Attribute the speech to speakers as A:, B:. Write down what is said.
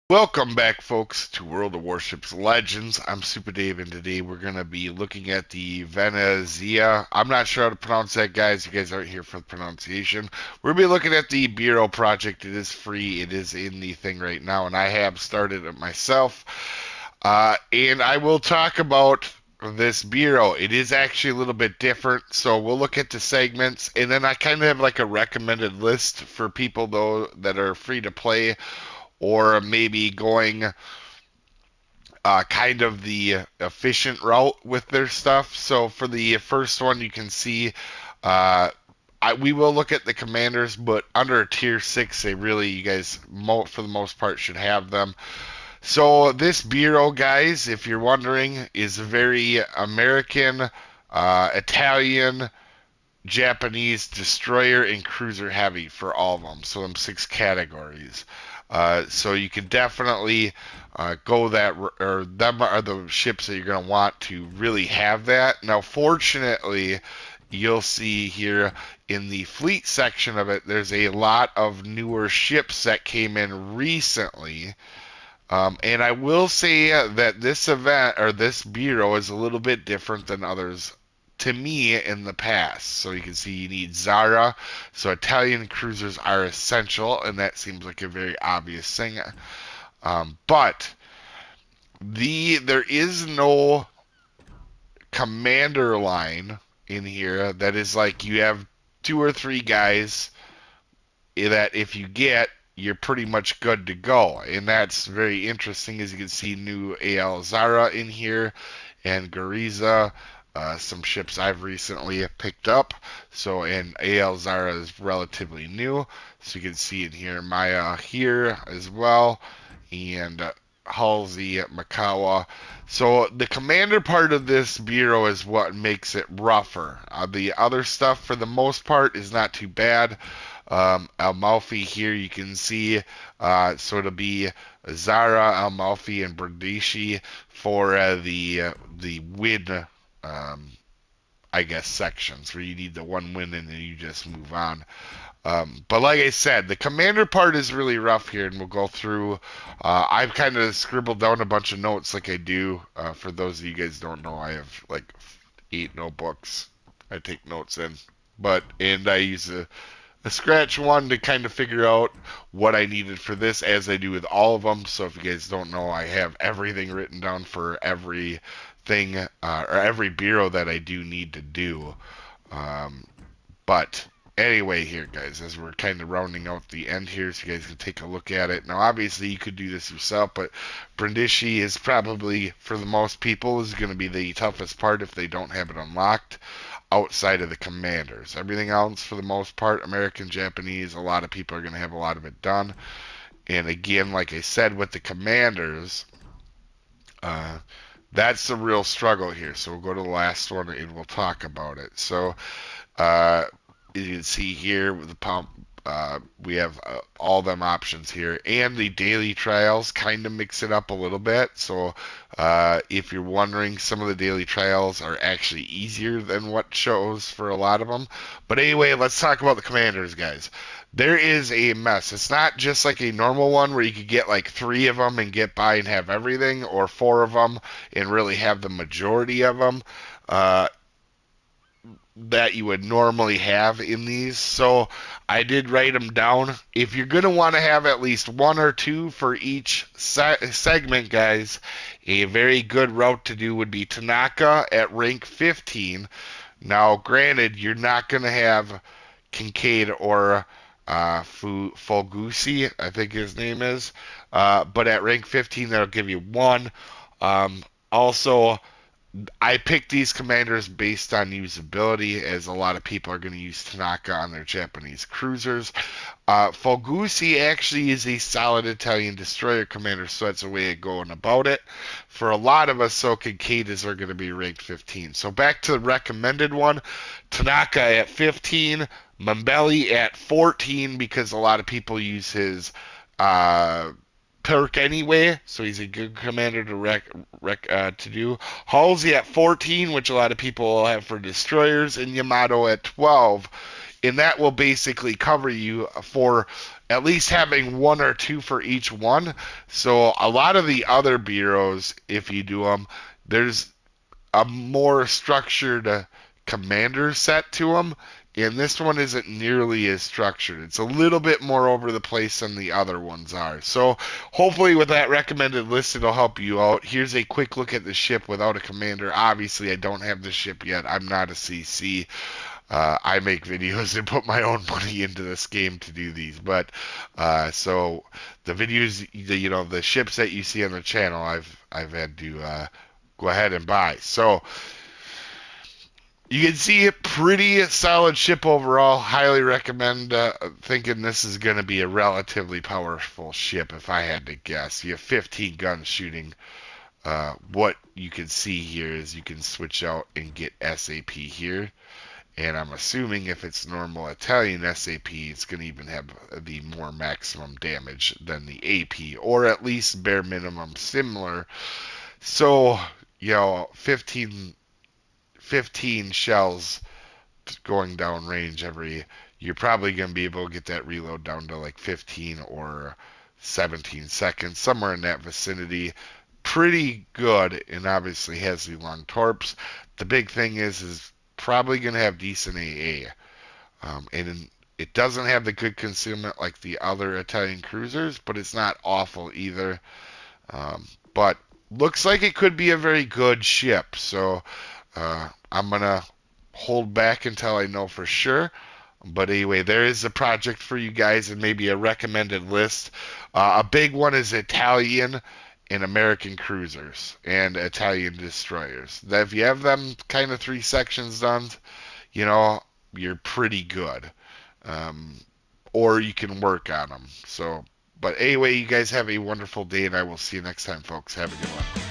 A: Welcome back, folks, to World of Warships Legends. I'm Soopa-Dave, and today we're going to be looking at the Venezia. I'm not sure how to pronounce that, guys. You guys aren't here for the pronunciation. We're going to be looking at the Bureau project. It is free. It is in the thing right now, and I have started it myself. And I will talk about this Bureau. It is actually a little bit different, so we'll look at the segments, and then I kind of have like a recommended list for people, though, that are free to play or maybe going kind of the efficient route with their stuff. So for the first one, you can see we will look at the commanders, but under tier 6, they really, you guys, for the most part, should have them. So this Bureau, guys, if you're wondering, is very American, Italian, Japanese destroyer and cruiser heavy for all of them. So them 6 categories. So you can definitely go that, or them are the ships that you're going to want to really have that. Now, fortunately, you'll see here in the fleet section of it, there's a lot of newer ships that came in recently. And I will say that this event or this bureau is a little bit different than others to me in the past. So you can see you need Zara. So Italian cruisers are essential, and that seems like a very obvious thing. But there is no commander line in here that is like you have 2 or 3 guys that if you get, you're pretty much good to go. And that's very interesting. As you can see, new AL Zara in here and Gariza, some ships I've recently picked up. So, and AL Zara is relatively new. So you can see in here Maya here as well, and Halsey, Makawa. So the commander part of this bureau is what makes it rougher. The other stuff, for the most part, is not too bad. Amalfi here, you can see, so it'll be Zara, Amalfi, and Brindisi for the win, I guess, sections where you need the one win and then you just move on. But like I said, the commander part is really rough here, and we'll go through. I've kind of scribbled down a bunch of notes like I do. For those of you guys don't know, I have like 8 notebooks I take notes in. And I use a scratch one to kind of figure out what I needed for this, as I do with all of them. So if you guys don't know, I have everything written down for every thing or every bureau that I do need to do. But anyway, here, guys, as we're kind of rounding out the end here, so you guys can take a look at it. Now, obviously, you could do this yourself, but Brindisi is probably, for the most people, is going to be the toughest part if they don't have it unlocked outside of the commanders. Everything else, for the most part, American, Japanese, a lot of people are going to have a lot of it done. And again, like I said, with the commanders, that's the real struggle here. So we'll go to the last one and we'll talk about it. So you can see here with the pump, we have all them options here, and the daily trials kind of mix it up a little bit. So if you're wondering, some of the daily trials are actually easier than what shows for a lot of them. But anyway, let's talk about the commanders, guys. There is a mess. It's not just like a normal one where you could get like 3 of them and get by and have everything, or 4 of them and really have the majority of them. That you would normally have in these. So I did write them down. If you're going to want to have at least 1 or 2 for each segment, guys, a very good route to do would be Tanaka at rank 15. Now, granted, you're not going to have Kincaid or Fulgusi, I think his name is, but at rank 15, that'll give you 1. Also, I picked these commanders based on usability, as a lot of people are going to use Tanaka on their Japanese cruisers. Fulgusi actually is a solid Italian destroyer commander, so that's a way of going about it. For a lot of us, so Kincaid's are going to be ranked 15. So back to the recommended one, Tanaka at 15, Mambelli at 14, because a lot of people use his perk anyway, so he's a good commander to do. Halsey at 14, which a lot of people will have for destroyers, and Yamato at 12. And that will basically cover you for at least having one or two for each one. So a lot of the other bureaus, if you do them, there's a more structured commander set to them, and this one isn't nearly as structured. It's a little bit more over the place than the other ones are. So hopefully with that recommended list, it'll help you out. Here's a quick look at the ship without a commander. Obviously, I don't have the ship yet. I'm not a CC. I make videos and put my own money into this game to do these, but so the videos, the ships that you see on the channel, I've had to go ahead and buy. So you can see a pretty solid ship overall. Highly recommend thinking this is going to be a relatively powerful ship if I had to guess. You have 15 guns shooting. What you can see here is you can switch out and get SAP here. And I'm assuming if it's normal Italian SAP, it's going to even have the more maximum damage than the AP, or at least bare minimum similar. So, 15 shells going down range you're probably going to be able to get that reload down to like 15 or 17 seconds, somewhere in that vicinity. Pretty good, and obviously has the long torps. The big thing is probably going to have decent AA. And it doesn't have the good concealment like the other Italian cruisers, but it's not awful either. But looks like it could be a very good ship. So I'm going to hold back until I know for sure. But anyway, there is a project for you guys and maybe a recommended list. A big one is Italian and American cruisers and Italian destroyers. If you have them kind of three sections done, you're pretty good. Um, or you can work on them. So, but anyway, you guys have a wonderful day, and I will see you next time, folks. Have a good one.